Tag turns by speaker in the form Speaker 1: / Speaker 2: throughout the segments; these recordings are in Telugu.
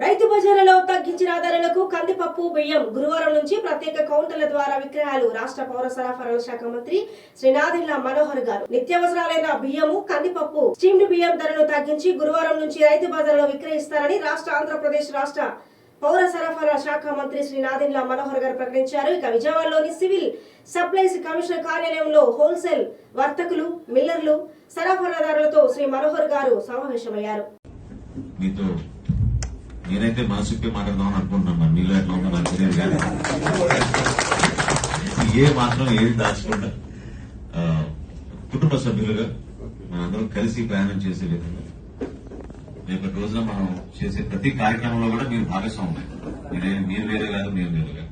Speaker 1: రైతు బజార్లలో తగ్గించిన ధరలకు కందిపప్పు బియ్యం గురువారం నుంచి ప్రత్యేక కౌంటర్ల ద్వారా విక్రయాలు. రాష్ట్ర పౌర సరఫరాల శాఖ మంత్రి శ్రీ నాదెండ్ల మనోహర్ గారు నిత్యావసరాలైన బియ్యము, కందిపప్పు, స్టీమ్డ్ బియ్యం ధరను తగ్గించి గురువారం నుంచి రైతు బజార్లో విక్రయిస్తారని ఆంధ్రప్రదేశ్ రాష్ట్ర పౌర సరఫరాల శాఖ మంత్రి శ్రీ నాదెండ్ల మనోహర్ గారు ప్రకటించారు. ఇక విజయవాడలోని సివిల్ సప్లైస్ కమిషనర్ కార్యాలయంలో హోల్సేల్ వర్తకులు, మిల్లర్లు, సరఫరాదారులతో శ్రీ మనోహర్ గారు సమావేశమయ్యారు.
Speaker 2: నేనైతే మనసుకి మాట్లాడదామని అనుకుంటున్నాను. మరి మీలో ఎట్లా ఉందో నాకు తెలియదు, కానీ ఏది దాచుకుంటా కుటుంబ సభ్యులుగా మనందరం కలిసి ప్రయాణం చేసే విధంగా రేపటి రోజున మనం చేసే ప్రతి కార్యక్రమంలో కూడా మీరు భాగస్వామ్యం. మీరు వేరే కాదు, మేము వేరే కాదు.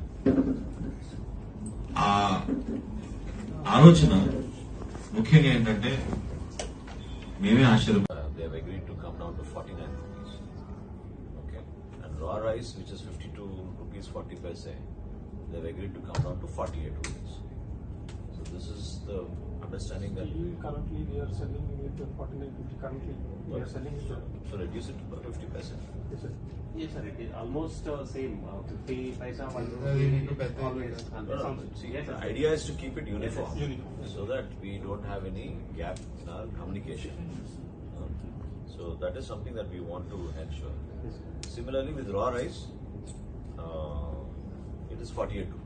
Speaker 2: ఆ ఆలోచన ముఖ్యంగా ఏంటంటే మేమే ఆశ్చర్యం.
Speaker 3: Raw rice, which is 52 rupees 40 paise, they have agreed to come down to 48 rupees. So this is the understanding that
Speaker 4: currently we are selling with 49.50. Currently we are selling with
Speaker 3: so reduce it to 50 paise.
Speaker 4: Yes sir.
Speaker 5: Yes sir, it is almost same 50 paisa 1 always.
Speaker 3: See, the idea is to keep it uniform,
Speaker 4: Uniform.
Speaker 3: so that we don't have any gap in our communication. So that is something that we want to ensure. Similarly with raw rice, it is 48 rupees.